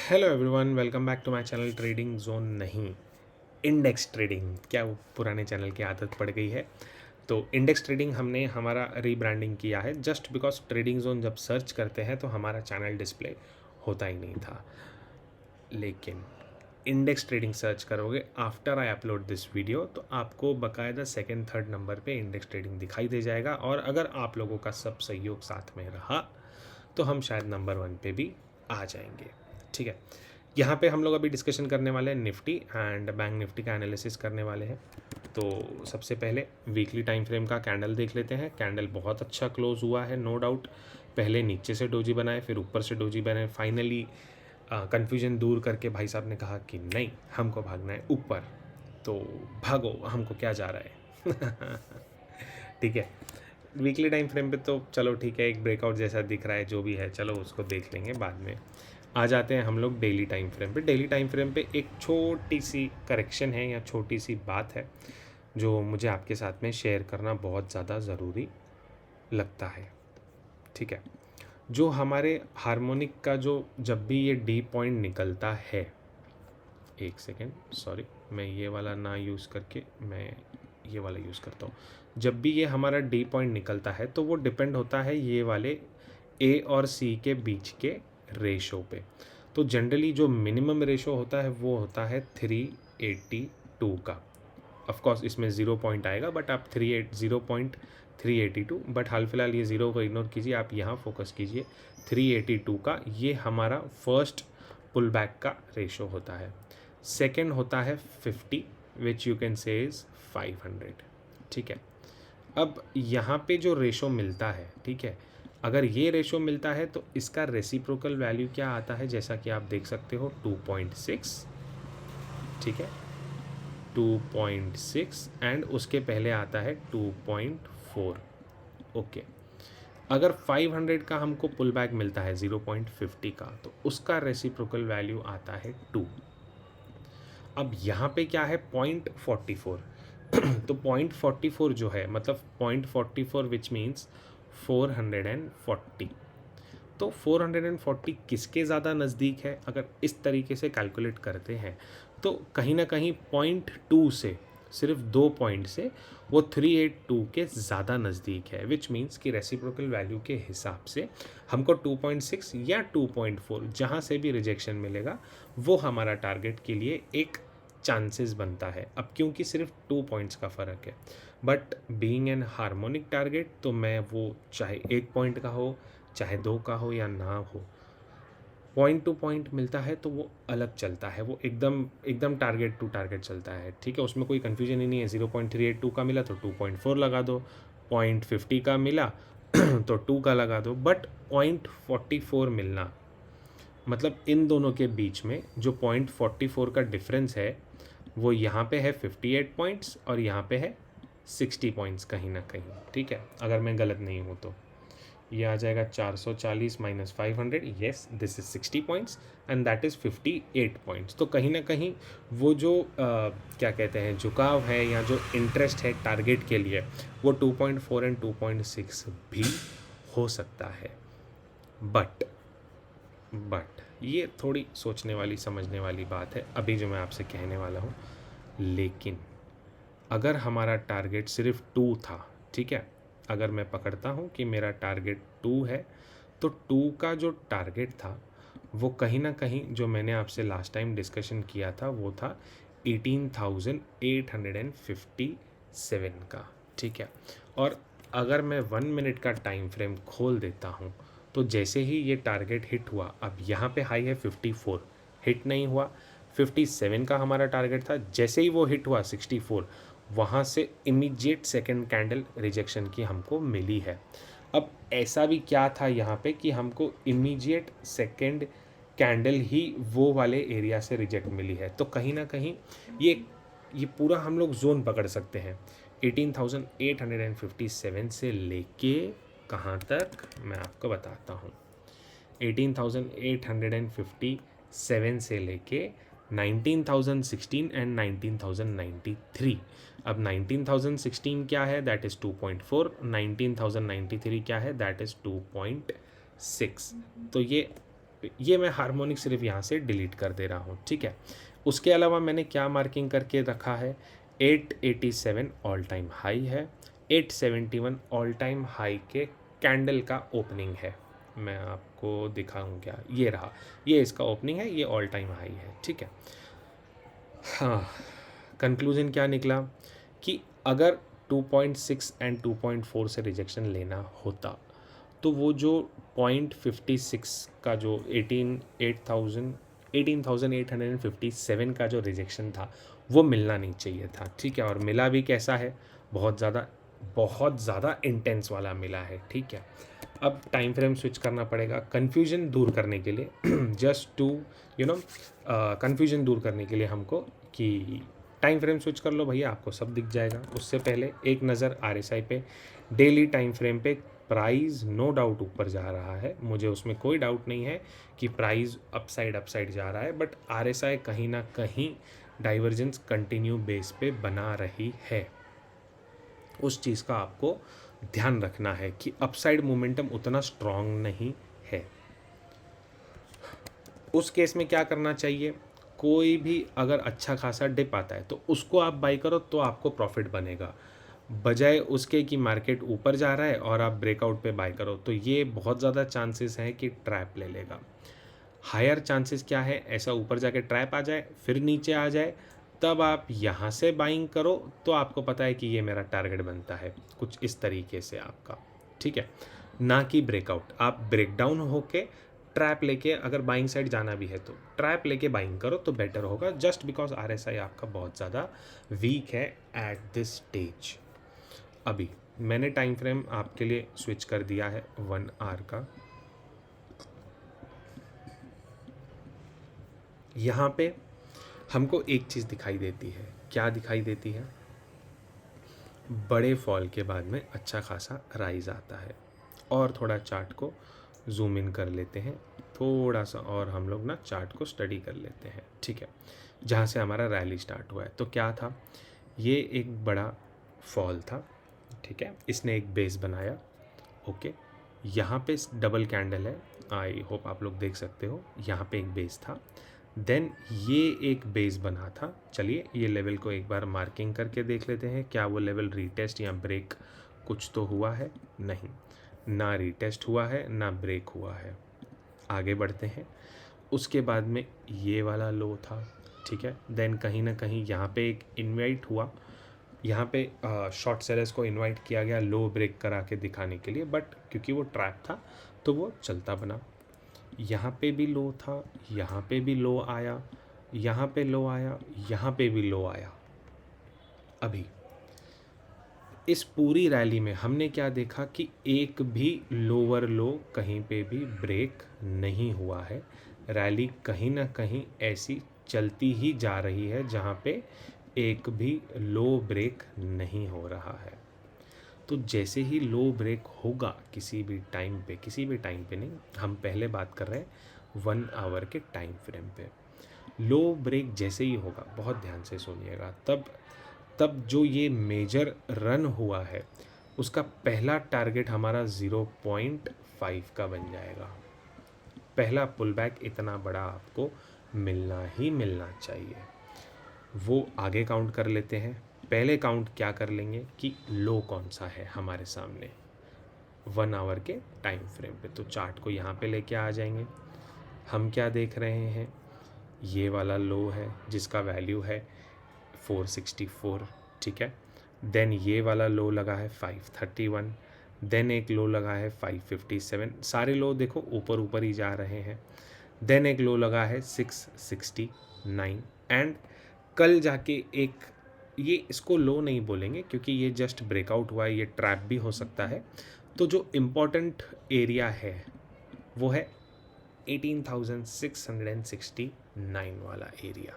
Hello everyone, welcome back to my channel trading zone नहीं, index trading. क्या वो पुराने चैनल की आदत पड़ गई है? तो इंडेक्स ट्रेडिंग हमने हमारा रीब्रांडिंग किया है जस्ट बिकॉज ट्रेडिंग जोन जब सर्च करते हैं तो हमारा चैनल डिस्प्ले होता ही नहीं था। लेकिन इंडेक्स ट्रेडिंग सर्च करोगे after I upload this video तो आपको बाकायदा सेकंड थर्ड नंबर पे इंडेक्स ट्रेडिंग दिखाई दे जाएगा। और अगर आप लोगों का सब सहयोग साथ में रहा तो हम शायद नंबर 1 पे भी आ जाएंगे। ठीक है, यहाँ पे हम लोग अभी डिस्कशन करने वाले हैं निफ्टी एंड बैंक निफ्टी का एनालिसिस करने वाले हैं। तो सबसे पहले वीकली टाइम फ्रेम का कैंडल देख लेते हैं। कैंडल बहुत अच्छा क्लोज हुआ है, नो डाउट। पहले नीचे से डोजी बनाए, फिर ऊपर से डोजी बनाए। फाइनली कन्फ्यूजन दूर करके भाई साहब ने कहा कि नहीं, हमको भागना है ऊपर, तो भागो, हमको क्या जा रहा है। ठीक है, वीकली टाइम फ्रेम पे तो चलो ठीक है, एक ब्रेकआउट जैसा दिख रहा है, जो भी है चलो उसको देख लेंगे बाद में। आ जाते हैं हम लोग डेली टाइम फ्रेम पे। डेली टाइम फ्रेम पे एक छोटी सी करेक्शन है या छोटी सी बात है जो मुझे आपके साथ में शेयर करना बहुत ज़्यादा ज़रूरी लगता है। ठीक है, जो हमारे हार्मोनिक का जो जब भी ये डी पॉइंट निकलता है, एक सेकेंड सॉरी, मैं ये वाला ना यूज़ करके मैं ये वाला यूज़ करता हूँ। जब भी ये हमारा डी पॉइंट निकलता है तो वो डिपेंड होता है ये वाले ए और सी के बीच के रेशो पे। तो जनरली जो मिनिमम रेशो होता है वो होता है 382 का। ऑफ कोर्स इसमें 0 पॉइंट आएगा, बट आप 0.382, बट हाल फिलहाल ये 0 को इग्नोर कीजिए, आप यहाँ फोकस कीजिए। 382 का ये हमारा फर्स्ट पुल बैक का रेशो होता है। सेकेंड होता है 50 which you can say is 500। ठीक है, अब यहाँ पे जो रेशो मिलता है, ठीक है, अगर ये रेशो मिलता है तो इसका रेसिप्रोकल वैल्यू क्या आता है, जैसा कि आप देख सकते हो 2.6। ठीक है, 2.6 एंड उसके पहले आता है 2.4। ओके, अगर 500 का हमको पुल बैक मिलता है 0.50 का तो उसका रेसिप्रोकल वैल्यू आता है 2। अब यहाँ पे क्या है, 0.44। तो 0.44 जो है, मतलब 0.44 विच मीन्स 440। तो 440 किसके ज़्यादा नज़दीक है? अगर इस तरीके से कैलकुलेट करते हैं तो कहीं ना कहीं 0.2 से, सिर्फ 2 पॉइंट से वो 382 के ज़्यादा नज़दीक है। विच मीन्स कि रेसिप्रोकल वैल्यू के हिसाब से हमको 2.6 या 2.4 जहाँ से भी रिजेक्शन मिलेगा वो हमारा टारगेट के लिए एक चांसेस बनता है। अब क्योंकि सिर्फ 2 पॉइंट्स का फ़र्क है, but being an harmonic target तो मैं वो चाहे 1 पॉइंट का हो, चाहे 2 का हो या ना हो, पॉइंट टू पॉइंट मिलता है तो वो अलग चलता है, वो एकदम एकदम टारगेट टू टारगेट चलता है। ठीक है, उसमें कोई कन्फ्यूजन ही नहीं है। 0.382 का मिला तो 2.4 लगा दो, 0.50 का मिला तो 2 का लगा दो। बट 0.44 मिलना, मतलब इन दोनों के बीच में जो 0.44 का डिफरेंस है वो यहाँ पे है 58 पॉइंट्स और यहाँ पे है 60 पॉइंट्स कहीं ना कहीं। ठीक है, अगर मैं गलत नहीं हूँ तो ये आ जाएगा 440 minus 500, yes this is 60 points and that is 58 points. तो कहीं ना कहीं वो जो क्या कहते हैं, झुकाव है या जो इंटरेस्ट है टारगेट के लिए, वो 2.4 एंड 2.6 भी हो सकता है। बट ये थोड़ी सोचने वाली समझने वाली बात है अभी जो मैं आपसे कहने वाला हूँ। लेकिन अगर हमारा टारगेट सिर्फ 2 था, ठीक है, अगर मैं पकड़ता हूँ कि मेरा टारगेट 2 है तो 2 का जो टारगेट था वो कहीं ना कहीं जो मैंने आपसे लास्ट टाइम डिस्कशन किया था वो था 18,857 का। ठीक है, और अगर मैं 1 मिनट का टाइम फ्रेम खोल देता हूँ तो जैसे ही ये टारगेट हिट हुआ, अब यहाँ पे हाई है 54, हिट नहीं हुआ। 57 का हमारा टारगेट था, जैसे ही वो हिट हुआ 64, वहाँ से इमीडिएट सेकंड कैंडल रिजेक्शन की हमको मिली है। अब ऐसा भी क्या था यहाँ पे कि हमको इमीडिएट सेकंड कैंडल ही वो वाले एरिया से रिजेक्ट मिली है। तो कहीं ना कहीं ये पूरा हम लोग जोन पकड़ सकते हैं 18,857 से लेके कहाँ तक, मैं आपको बताता हूँ। 18,857 से लेके 19,016 एंड 19,093। अब 19,016 क्या है, दैट इज़ 2.4। 19,093 क्या है, दैट इज़ 2.6। तो ये पे। ये मैं हार्मोनिक सिर्फ यहाँ से डिलीट कर दे रहा हूँ, ठीक है। उसके अलावा मैंने क्या मार्किंग करके रखा है, 887 ऑल टाइम हाई है, 871 ऑल टाइम हाई के कैंडल का ओपनिंग है। मैं आपको दिखाऊँ क्या, ये रहा, ये इसका ओपनिंग है, ये ऑल टाइम हाई है, ठीक है। हाँ, कंक्लूजन क्या निकला कि अगर 2.6 एंड 2.4 से रिजेक्शन लेना होता तो वो जो 0.56 का जो 18,857 का जो रिजेक्शन था वो मिलना नहीं चाहिए था, ठीक है। और मिला भी कैसा है, बहुत ज़्यादा इंटेंस वाला मिला है, ठीक है। अब टाइम फ्रेम स्विच करना पड़ेगा कन्फ्यूजन दूर करने के लिए जस्ट टू कन्फ्यूजन दूर करने के लिए हमको कि टाइम फ्रेम स्विच कर लो भैया, आपको सब दिख जाएगा। उससे पहले एक नज़र RSI पे, डेली टाइम फ्रेम पे प्राइस नो डाउट ऊपर जा रहा है, मुझे उसमें कोई डाउट नहीं है कि प्राइस अपसाइड जा रहा है, बट RSI कहीं ना कहीं डाइवर्जेंस कंटिन्यू बेस पे बना रही है। उस चीज़ का आपको ध्यान रखना है कि अपसाइड मोमेंटम उतना स्ट्रॉन्ग नहीं है। उस केस में क्या करना चाहिए, कोई भी अगर अच्छा खासा डिप आता है तो उसको आप बाई करो तो आपको प्रॉफिट बनेगा, बजाय उसके कि मार्केट ऊपर जा रहा है और आप ब्रेकआउट पे बाई करो तो ये बहुत ज़्यादा चांसेस हैं कि ट्रैप ले लेगा। हायर चांसेस क्या है, ऐसा ऊपर जाके ट्रैप आ जाए फिर नीचे आ जाए, तब आप यहाँ से बाइंग करो तो आपको पता है कि ये मेरा टारगेट बनता है कुछ इस तरीके से आपका, ठीक है। ना कि ब्रेकआउट, आप ब्रेकडाउन होके ट्रैप लेके अगर बाइंग साइड जाना भी है तो ट्रैप लेके बाइंग करो तो बेटर होगा, जस्ट बिकॉज RSI आपका बहुत ज़्यादा वीक है एट दिस स्टेज। अभी मैंने टाइम फ्रेम आपके लिए स्विच कर दिया है 1 आवर का। यहाँ पे हमको एक चीज़ दिखाई देती है, क्या दिखाई देती है, बड़े फॉल के बाद में अच्छा खासा राइज आता है। और थोड़ा चार्ट को जूम इन कर लेते हैं थोड़ा सा, और हम लोग ना चार्ट को स्टडी कर लेते हैं, ठीक है। जहाँ से हमारा रैली स्टार्ट हुआ है तो क्या था, ये एक बड़ा फॉल था, ठीक है। इसने एक बेस बनाया, ओके। यहाँ पे डबल कैंडल है, आई होप आप लोग देख सकते हो, यहाँ पे एक बेस था, देन ये एक बेस बना था। चलिए ये लेवल को एक बार मार्किंग करके देख लेते हैं, क्या वो लेवल रीटेस्ट या ब्रेक कुछ तो हुआ है, नहीं, ना रीटेस्ट हुआ है ना ब्रेक हुआ है। आगे बढ़ते हैं, उसके बाद में ये वाला लो था, ठीक है। देन कहीं ना कहीं यहाँ पे एक इनवाइट हुआ, यहाँ पे शॉर्ट सेलर्स को इनवाइट किया गया लो ब्रेक करा के दिखाने के लिए, बट क्योंकि वो ट्रैप था तो वो चलता बना। यहाँ पे भी लो था, यहाँ पे भी लो आया, यहाँ पे लो आया, यहाँ पे भी लो आया। अभी इस पूरी रैली में हमने क्या देखा कि एक भी लोअर लो कहीं पे भी ब्रेक नहीं हुआ है, रैली कहीं ना कहीं ऐसी चलती ही जा रही है जहाँ पे एक भी लो ब्रेक नहीं हो रहा है। तो जैसे ही लो ब्रेक होगा किसी भी टाइम पे नहीं, हम पहले बात कर रहे हैं 1 आवर के टाइम फ्रेम पे, लो ब्रेक जैसे ही होगा, बहुत ध्यान से सुनिएगा, तब जो ये मेजर रन हुआ है उसका पहला टारगेट हमारा 0.5 का बन जाएगा। पहला पुल बैक इतना बड़ा आपको मिलना ही मिलना चाहिए। वो आगे काउंट कर लेते हैं, पहले काउंट क्या कर लेंगे कि लो कौन सा है हमारे सामने 1 आवर के टाइम फ्रेम पे। तो चार्ट को यहाँ पे लेके आ जाएंगे, हम क्या देख रहे हैं, ये वाला लो है जिसका वैल्यू है 464, ठीक है। देन ये वाला लो लगा है 531, देन एक लो लगा है 557, सारे लो देखो ऊपर ऊपर ही जा रहे हैं। देन एक लो लगा है 669, एंड कल जाके एक, ये इसको लो नहीं बोलेंगे क्योंकि ये जस्ट ब्रेकआउट हुआ है, ये ट्रैप भी हो सकता है। तो जो इम्पोर्टेंट एरिया है वो है 18,669 वाला एरिया।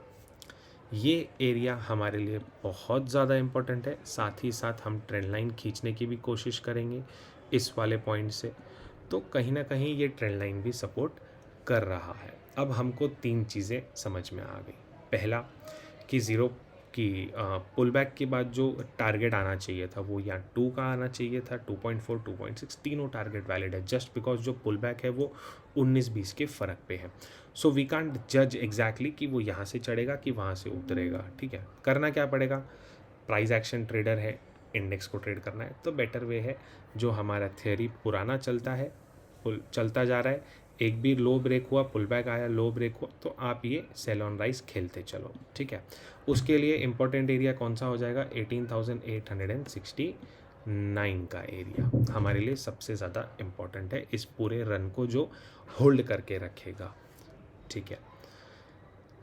ये एरिया हमारे लिए बहुत ज़्यादा इम्पोर्टेंट है, साथ ही साथ हम ट्रेंड लाइन खींचने की भी कोशिश करेंगे इस वाले पॉइंट से, तो कहीं ना कहीं ये ट्रेंड लाइन भी सपोर्ट कर रहा है। अब हमको 3 चीज़ें समझ में आ गई, पहला कि कि पुल बैक के बाद जो टारगेट आना चाहिए था वो यहाँ 2 का आना चाहिए था, 2.4, 2.6 तीनों टारगेट वैलिड है, जस्ट बिकॉज जो पुल बैक है वो 19-20 के फ़र्क पे है। सो वी कांट जज एग्जैक्टली कि वो यहाँ से चढ़ेगा कि वहाँ से उतरेगा। ठीक है, करना क्या पड़ेगा, प्राइस एक्शन ट्रेडर है, इंडेक्स को ट्रेड करना है तो बेटर वे है जो हमारा थियरी पुराना चलता है, चलता जा रहा है, एक भी लो ब्रेक हुआ, पुल बैक आया, लो ब्रेक हुआ, तो आप ये सेल ऑन राइज खेलते चलो। ठीक है, उसके लिए इंपॉर्टेंट एरिया कौन सा हो जाएगा, 18,869 का एरिया हमारे लिए सबसे ज़्यादा इम्पॉर्टेंट है इस पूरे रन को जो होल्ड करके रखेगा। ठीक है,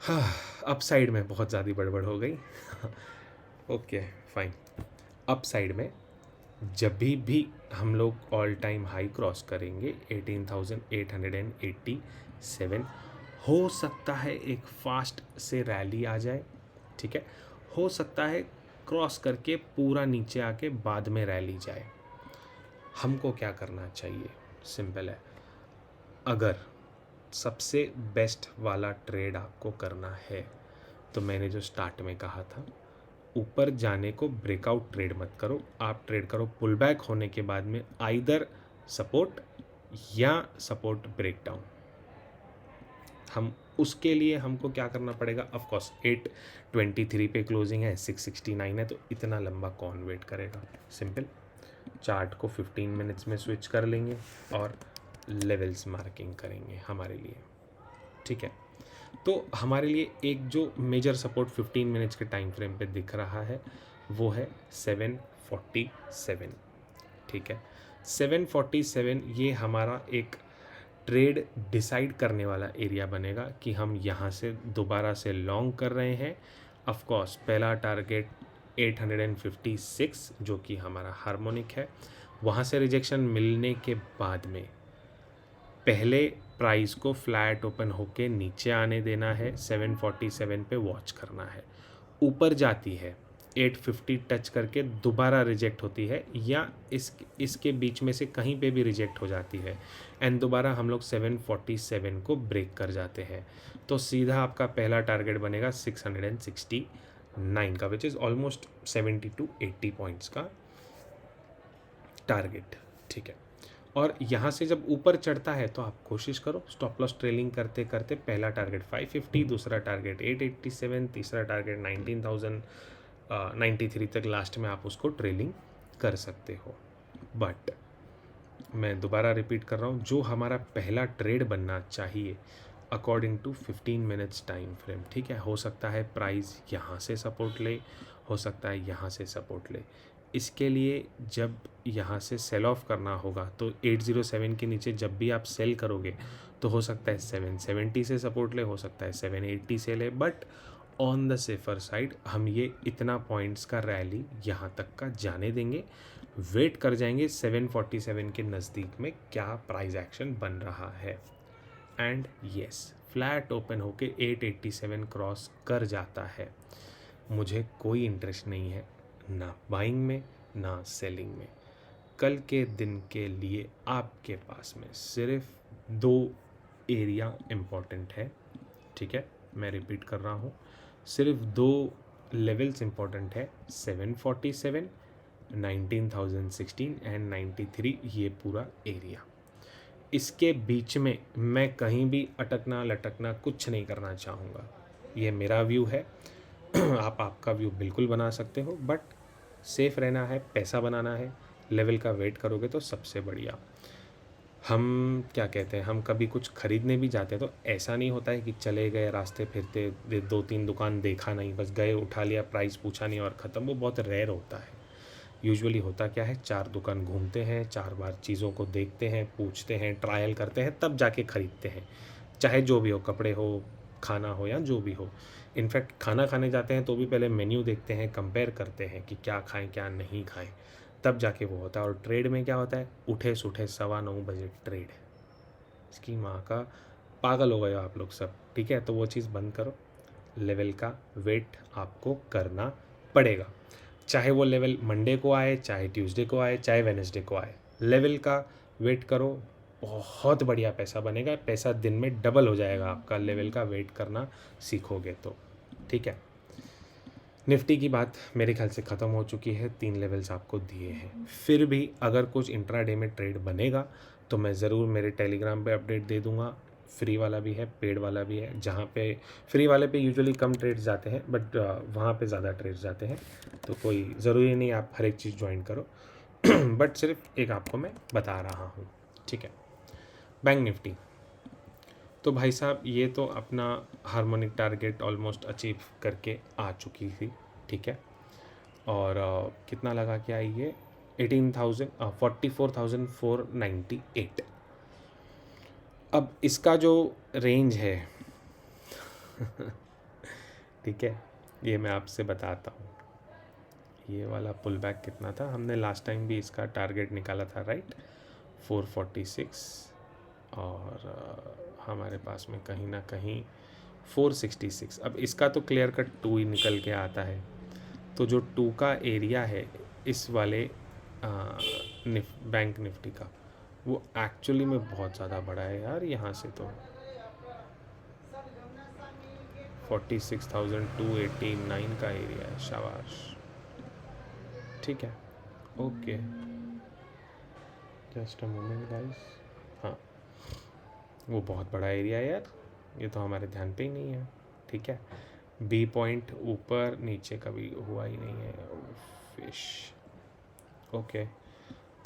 हाँ अप साइड में बहुत ज़्यादा बड़बड़ हो गई ओके फाइन। अप साइड में जब भी हम लोग ऑल टाइम हाई क्रॉस करेंगे 18,887, हो सकता है एक फास्ट से रैली आ जाए। ठीक है, हो सकता है क्रॉस करके पूरा नीचे आके बाद में रैली जाए। हमको क्या करना चाहिए, सिंपल है, अगर सबसे बेस्ट वाला ट्रेड आपको करना है तो मैंने जो स्टार्ट में कहा था, ऊपर जाने को ब्रेकआउट ट्रेड मत करो, आप ट्रेड करो पुल बैक होने के बाद में आइदर सपोर्ट या सपोर्ट ब्रेकडाउन। हम उसके लिए हमको क्या करना पड़ेगा, ऑफ कोर्स 823 पे क्लोजिंग है, 669 है, तो इतना लंबा कौन वेट करेगा। सिंपल, चार्ट को 15 मिनट्स में स्विच कर लेंगे और लेवल्स मार्किंग करेंगे हमारे लिए। ठीक है, तो हमारे लिए एक जो मेजर सपोर्ट 15 मिनट्स के टाइम फ्रेम पे दिख रहा है वो है 747। ठीक है, 747 ये हमारा एक ट्रेड डिसाइड करने वाला एरिया बनेगा कि हम यहाँ से दोबारा से लॉन्ग कर रहे हैं। ऑफ कोर्स पहला टारगेट 856 जो कि हमारा हार्मोनिक है, वहाँ से रिजेक्शन मिलने के बाद में पहले प्राइस को फ्लैट ओपन होके नीचे आने देना है, 747 पे वॉच करना है। ऊपर जाती है 850 टच करके दोबारा रिजेक्ट होती है या इसके बीच में से कहीं पे भी रिजेक्ट हो जाती है एंड दोबारा हम लोग 747 को ब्रेक कर जाते हैं, तो सीधा आपका पहला टारगेट बनेगा 669 का, which is almost 70 to 80 points का टारगेट। ठीक है, और यहाँ से जब ऊपर चढ़ता है तो आप कोशिश करो स्टॉप लॉस ट्रेलिंग करते करते, पहला टारगेट 550, दूसरा टारगेट 887, तीसरा टारगेट 19,093 तक लास्ट में आप उसको ट्रेलिंग कर सकते हो। बट मैं दोबारा रिपीट कर रहा हूँ, जो हमारा पहला ट्रेड बनना चाहिए according to 15 minutes time frame. ठीक है, हो सकता है प्राइस यहाँ से सपोर्ट ले, हो सकता है यहाँ से सपोर्ट ले। इसके लिए जब यहाँ से सेल ऑफ करना होगा तो 807 के नीचे जब भी आप सेल करोगे तो हो सकता है 770 से सपोर्ट ले, हो सकता है 780 से ले, but on the safer side हम ये इतना पॉइंट्स का रैली यहाँ तक का जाने देंगे, वेट कर जाएंगे 747 के नज़दीक में क्या प्राइस एक्शन बन रहा है। एंड येस, फ्लैट ओपन होके 887 क्रॉस कर जाता है, मुझे कोई इंटरेस्ट नहीं है ना बाइंग में ना सेलिंग में। कल के दिन के लिए आपके पास में सिर्फ 2 एरिया इम्पॉर्टेंट है। ठीक है, मैं रिपीट कर रहा हूँ, सिर्फ 2 लेवल्स इम्पॉर्टेंट है, 747, 19,016 एंड 93, ये पूरा एरिया। इसके बीच में मैं कहीं भी अटकना लटकना कुछ नहीं करना चाहूँगा, ये मेरा व्यू है आप आपका व्यू बिल्कुल बना सकते हो, बट सेफ रहना है, पैसा बनाना है, लेवल का वेट करोगे तो सबसे बढ़िया। हम क्या कहते हैं, हम कभी कुछ खरीदने भी जाते हैं तो ऐसा नहीं होता है कि चले गए रास्ते फिरते 2-3 दुकान देखा नहीं, बस गए उठा लिया, प्राइस पूछा नहीं और ख़त्म, वो बहुत रेयर होता है। यूजुअली होता क्या है, 4 दुकान घूमते हैं, 4 बार चीज़ों को देखते हैं, पूछते हैं, ट्रायल करते हैं, तब जाके ख़रीदते हैं, चाहे जो भी हो, कपड़े हो, खाना हो या जो भी हो। इनफैक्ट खाना खाने जाते हैं तो भी पहले मेन्यू देखते हैं, कंपेयर करते हैं कि क्या खाएं क्या नहीं खाएं, तब जाके वो होता है। और ट्रेड में क्या होता है, उठे सुठे 9:15 बजे ट्रेड, इसकी माँ का पागल हो गए हो आप लोग सब। ठीक है, तो वो चीज़ बंद करो, लेवल का वेट आपको करना पड़ेगा, चाहे वो लेवल मंडे को आए, चाहे ट्यूसडे को आए, चाहे वेडनेसडे को आए, लेवल का वेट करो, बहुत बढ़िया पैसा बनेगा, पैसा दिन में डबल हो जाएगा आपका, लेवल का वेट करना सीखोगे तो। ठीक है, निफ्टी की बात मेरे ख्याल से ख़त्म हो चुकी है, 3 लेवल्स आपको दिए हैं। फिर भी अगर कुछ इंट्राडे में ट्रेड बनेगा तो मैं ज़रूर मेरे टेलीग्राम पे अपडेट दे दूँगा। फ्री वाला भी है, पेड वाला भी है, जहाँ पे फ्री वाले पे यूजुअली कम ट्रेड्स जाते हैं बट वहाँ पे ज़्यादा ट्रेड्स जाते हैं, तो कोई ज़रूरी नहीं आप हर एक चीज़ ज्वाइन करो बट सिर्फ एक आपको मैं बता रहा हूँ, ठीक है। बैंक निफ्टी, तो भाई साहब ये तो अपना हार्मोनिक टारगेट ऑलमोस्ट अचीव करके आ चुकी थी, ठीक है। और कितना लगा के आई ये 44,498। अब इसका जो रेंज है ठीक है, ये मैं आपसे बताता हूँ। ये वाला पुल बैक कितना था, हमने लास्ट टाइम भी इसका टारगेट निकाला था, राइट, 446, और हमारे पास में कहीं ना कहीं 466। अब इसका तो क्लियर कट 2 ही निकल के आता है, तो जो 2 का एरिया है इस वाले बैंक निफ्टी का, वो एक्चुअली में बहुत ज़्यादा बड़ा है यार। यहाँ से तो 46,289 का एरिया है, शाबाश, ठीक है, okay, just a moment guys. हाँ, वो बहुत बड़ा एरिया है यार, ये तो हमारे ध्यान पे ही नहीं है, ठीक है। बी पॉइंट ऊपर नीचे कभी हुआ ही नहीं है, फिश, ओके,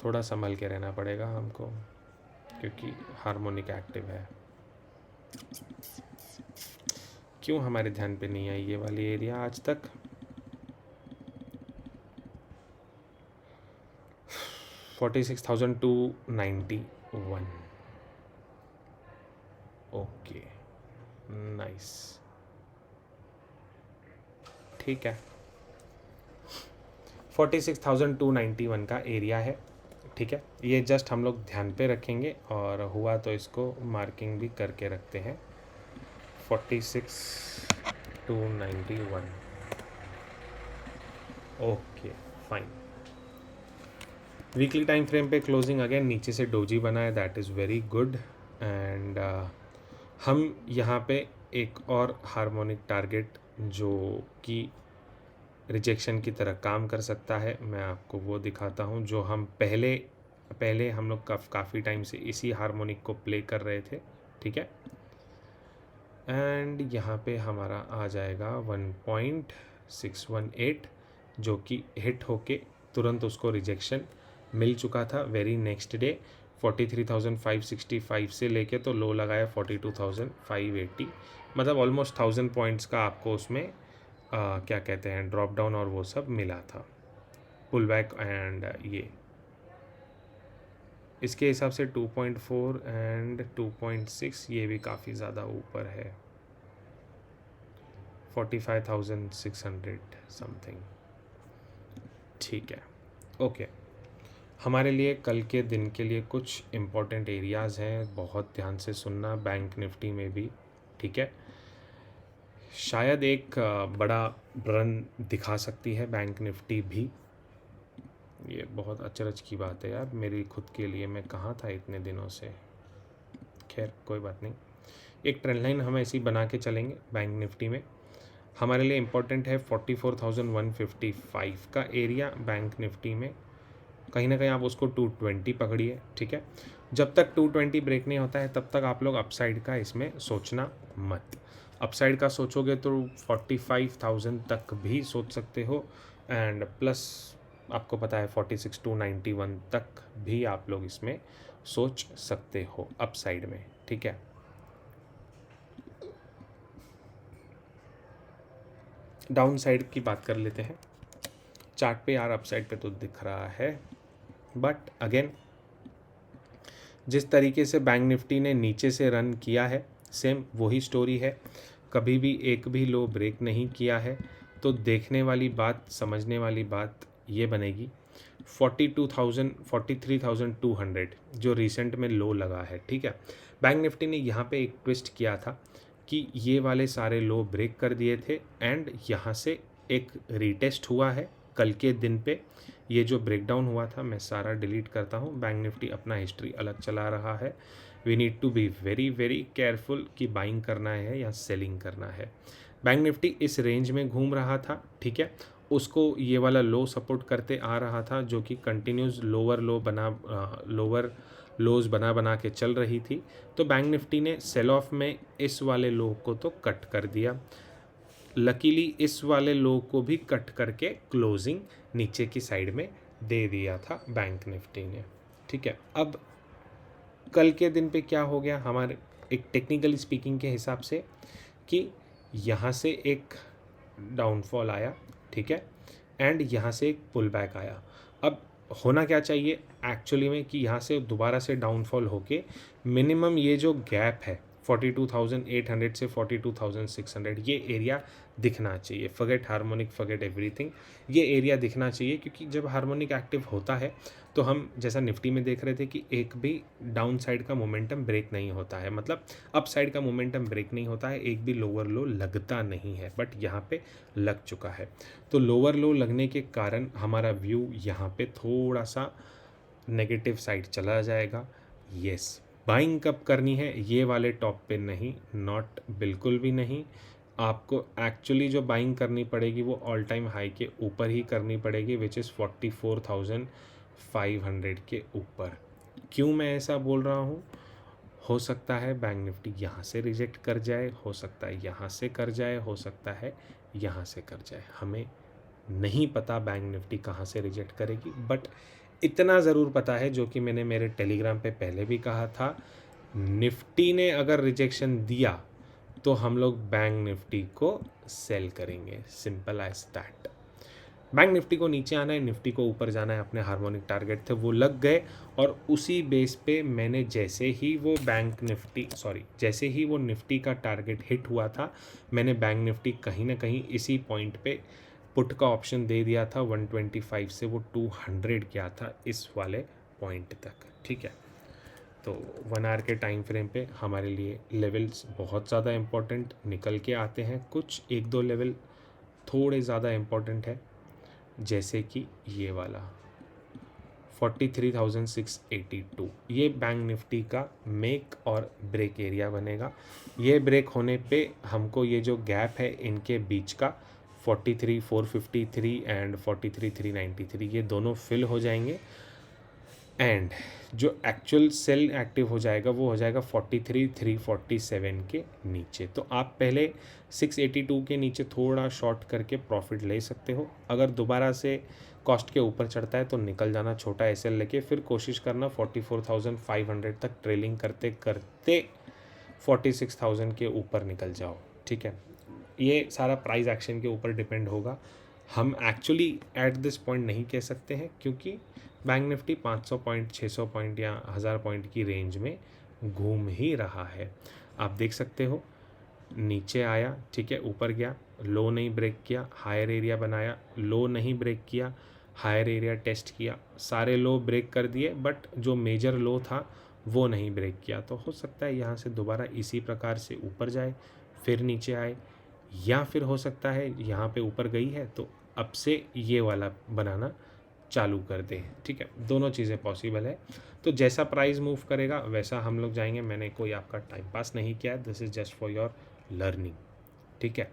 थोड़ा संभल के रहना पड़ेगा हमको क्योंकि हार्मोनिक एक्टिव है। क्यों हमारे ध्यान पे नहीं आई ये वाली एरिया आज तक? 46,291, ओके, नाइस, ठीक है। 46,291 का एरिया है, ठीक है। ये जस्ट हम लोग ध्यान पे रखेंगे और हुआ तो इसको मार्किंग भी करके रखते हैं, 46,291, okay fine. Weekly time frame पे क्लोजिंग अगेन नीचे से डोजी बना है, that is very good. And हम यहाँ पे एक और हार्मोनिक टारगेट जो कि रिजेक्शन की तरह काम कर सकता है, मैं आपको वो दिखाता हूँ, जो हम पहले हम लोग काफ़ी टाइम से इसी हार्मोनिक को प्ले कर रहे थे, ठीक है। एंड यहाँ पे हमारा आ जाएगा 1.618, जो कि हिट होके तुरंत उसको रिजेक्शन मिल चुका था वेरी नेक्स्ट डे। 43,565 से लेके तो लो लगाया 42,580, मतलब ऑलमोस्ट 1000 पॉइंट्स का आपको उसमें क्या कहते हैं ड्रॉप डाउन और वो सब मिला था, पुल बैक। एंड ये इसके हिसाब से 2.4 एंड 2.6 ये भी काफ़ी ज़्यादा ऊपर है, 45,600 समथिंग, ठीक है, ओके। हमारे लिए कल के दिन के लिए कुछ इम्पोर्टेंट एरियाज़ हैं, बहुत ध्यान से सुनना, बैंक निफ्टी में भी, ठीक है। शायद एक बड़ा रन दिखा सकती है बैंक निफ्टी भी, ये बहुत अचरज की बात है यार मेरी खुद के लिए, मैं कहाँ था इतने दिनों से, खैर कोई बात नहीं। एक ट्रेंड लाइन हम ऐसी बना के चलेंगे बैंक निफ्टी में। हमारे लिए इम्पोर्टेंट है 44,155 का एरिया बैंक निफ्टी में, कहीं ना कहीं आप उसको 220 पकड़िए, ठीक है। जब तक 220 ब्रेक नहीं होता है तब तक आप लोग अपसाइड का इसमें सोचना मत। अपसाइड का सोचोगे तो 45,000 तक भी सोच सकते हो, एंड प्लस आपको पता है 46,291 तक भी आप लोग इसमें सोच सकते हो अपसाइड में, ठीक है। डाउन साइड की बात कर लेते हैं। चार्ट पे यार अपसाइड पे तो दिख रहा है, बट अगेन जिस तरीके से बैंक निफ्टी ने नीचे से रन किया है सेम वही स्टोरी है, कभी भी एक भी लो ब्रेक नहीं किया है, तो देखने वाली बात, समझने वाली बात ये बनेगी 43,200 जो रिसेंट में लो लगा है, ठीक है। बैंक निफ्टी ने यहाँ पे एक ट्विस्ट किया था कि ये वाले सारे लो ब्रेक कर दिए थे एंड यहाँ से एक रीटेस्ट हुआ है कल के दिन पे। ये जो ब्रेकडाउन हुआ था मैं सारा डिलीट करता हूँ, बैंक निफ्टी अपना हिस्ट्री अलग चला रहा है we need to be very very careful कि बाइंग करना है या सेलिंग करना है। बैंक निफ्टी इस रेंज में घूम रहा था, ठीक है, उसको ये वाला लो सपोर्ट करते आ रहा था जो कि कंटिन्यूस लोअर लोज बना के चल रही थी। तो बैंक निफ्टी ने सेल ऑफ में इस वाले लो को तो कट कर दिया, लकीली इस वाले लो को भी कट करके क्लोजिंग नीचे की साइड में दे दिया था बैंक निफ्टी ने, ठीक है। अब कल के दिन पे क्या हो गया हमारे एक टेक्निकली स्पीकिंग के हिसाब से कि यहाँ से एक डाउनफॉल आया, ठीक है, एंड यहाँ से एक पुल बैक आया। अब होना क्या चाहिए एक्चुअली में कि यहाँ से दोबारा से डाउनफॉल होके मिनिमम ये जो गैप है 42,800 से 42,600 ये एरिया दिखना चाहिए। फॉरगेट हार्मोनिक, फॉरगेट एवरीथिंग, ये एरिया दिखना चाहिए, क्योंकि जब हार्मोनिक एक्टिव होता है तो हम जैसा निफ्टी में देख रहे थे कि एक भी डाउन साइड का मोमेंटम ब्रेक नहीं होता है, मतलब अप साइड का मोमेंटम ब्रेक नहीं होता है, एक भी लोअर लो लगता नहीं है, बट यहाँ पे लग चुका है। तो लोअर लो लगने के कारण हमारा व्यू यहाँ पे थोड़ा सा नेगेटिव साइड चला जाएगा। येस, बाइंग कब करनी है, ये वाले टॉप पे नहीं, नॉट बिल्कुल भी नहीं। आपको एक्चुअली जो बाइंग करनी पड़ेगी वो ऑल टाइम हाई के ऊपर ही करनी पड़ेगी, विच इज़ 44,500 के ऊपर। क्यों मैं ऐसा बोल रहा हूँ? हो सकता है बैंक निफ्टी यहाँ से रिजेक्ट कर जाए, हो सकता है यहाँ से कर जाए, हो सकता है यहाँ से कर जाए, हमें नहीं पता बैंक निफ्टी कहाँ से रिजेक्ट करेगी। बट इतना ज़रूर पता है, जो कि मैंने मेरे टेलीग्राम पे पहले भी कहा था, निफ्टी ने अगर रिजेक्शन दिया तो हम लोग बैंक निफ्टी को सेल करेंगे, simple as that. Bank Nifty को नीचे आना है, निफ्टी को ऊपर जाना है, अपने हार्मोनिक टारगेट थे वो लग गए, और उसी बेस पे मैंने जैसे ही वो निफ्टी का टारगेट हिट हुआ था, मैंने बैंक निफ्टी कहीं ना कहीं इसी पॉइंट पे पुट का ऑप्शन दे दिया था। 125 से वो 200 गया था इस वाले पॉइंट तक, ठीक है। तो 1 आवर के टाइम फ्रेम पे हमारे लिए लेवल्स बहुत ज़्यादा इम्पोर्टेंट निकल के आते हैं। कुछ 1-2 लेवल थोड़े ज़्यादा इम्पोर्टेंट है, जैसे कि ये वाला 43,682, ये बैंक निफ्टी का मेक और ब्रेक एरिया बनेगा। ये ब्रेक होने पे हमको ये जो गैप है इनके बीच का 43,453 एंड 43,393 ये दोनों फिल हो जाएंगे, एंड जो एक्चुअल सेल एक्टिव हो जाएगा वो हो जाएगा 43,347 के नीचे। तो आप पहले 682 के नीचे थोड़ा शॉर्ट करके प्रॉफिट ले सकते हो। अगर दोबारा से कॉस्ट के ऊपर चढ़ता है तो निकल जाना छोटा एसएल लेके, फिर कोशिश करना 44,500 तक ट्रेलिंग करते करते 46,000 के ऊपर निकल जाओ, ठीक है। ये सारा प्राइस एक्शन के ऊपर डिपेंड होगा। हम एक्चुअली एट दिस पॉइंट नहीं कह सकते हैं, क्योंकि बैंक निफ्टी 500 पॉइंट, 600 पॉइंट या 1000 पॉइंट की रेंज में घूम ही रहा है। आप देख सकते हो नीचे आया, ठीक है, ऊपर गया, लो नहीं ब्रेक किया, हायर एरिया बनाया, लो नहीं ब्रेक किया, हायर एरिया टेस्ट किया, सारे लो ब्रेक कर दिए, बट जो मेजर लो था वो नहीं ब्रेक किया। तो हो सकता है यहाँ से दोबारा इसी प्रकार से ऊपर जाए, फिर नीचे आए, या फिर हो सकता है यहाँ पे ऊपर गई है तो अब से ये वाला बनाना चालू कर दे, ठीक है। दोनों चीज़ें पॉसिबल है। तो जैसा प्राइस मूव करेगा वैसा हम लोग जाएंगे। मैंने कोई आपका टाइम पास नहीं किया है, this is just for your learning, ठीक है।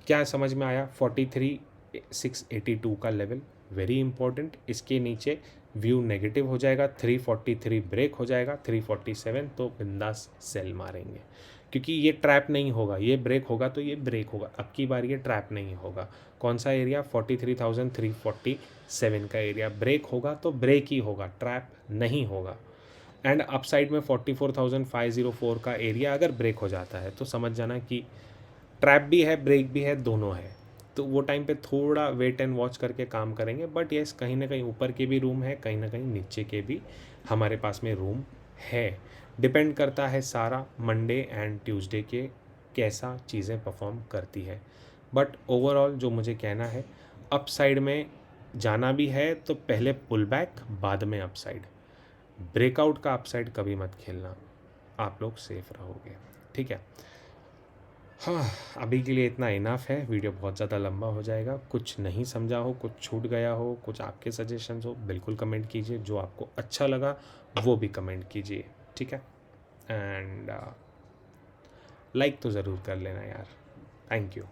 क्या समझ में आया? 43,682 का लेवल वेरी इंपॉर्टेंट, इसके नीचे व्यू नेगेटिव हो जाएगा, 343 ब्रेक हो जाएगा, 347 तो बिंदास सेल मारेंगे, क्योंकि ये ट्रैप नहीं होगा, ये ब्रेक होगा तो ये ब्रेक होगा, अब की बार ये ट्रैप नहीं होगा। कौन सा एरिया? 43,347 का एरिया ब्रेक होगा तो ब्रेक ही होगा, ट्रैप नहीं होगा। एंड अपसाइड में 44,504 का एरिया अगर ब्रेक हो जाता है तो समझ जाना कि ट्रैप भी है, ब्रेक भी है, दोनों है। तो वो टाइम पे थोड़ा वेट एंड वॉच करके काम करेंगे, बट येस कहीं ना कहीं ऊपर के भी रूम है, कहीं ना कहीं नीचे के भी हमारे पास में रूम है। डिपेंड करता है सारा मंडे एंड ट्यूसडे के कैसा चीज़ें परफॉर्म करती है। बट ओवरऑल जो मुझे कहना है, अप साइड में जाना भी है तो पहले पुल बैक, बाद में अप साइड। ब्रेकआउट का अप साइड कभी मत खेलना, आप लोग सेफ रहोगे, ठीक है। हाँ, अभी के लिए इतना इनफ है, वीडियो बहुत ज़्यादा लंबा हो जाएगा। कुछ नहीं समझा हो, कुछ छूट गया हो, कुछ आपके सजेशंस हो, बिल्कुल कमेंट कीजिए। जो आपको अच्छा लगा वो भी कमेंट कीजिए, ठीक है। एंड लाइक तो ज़रूर कर लेना यार। Thank you.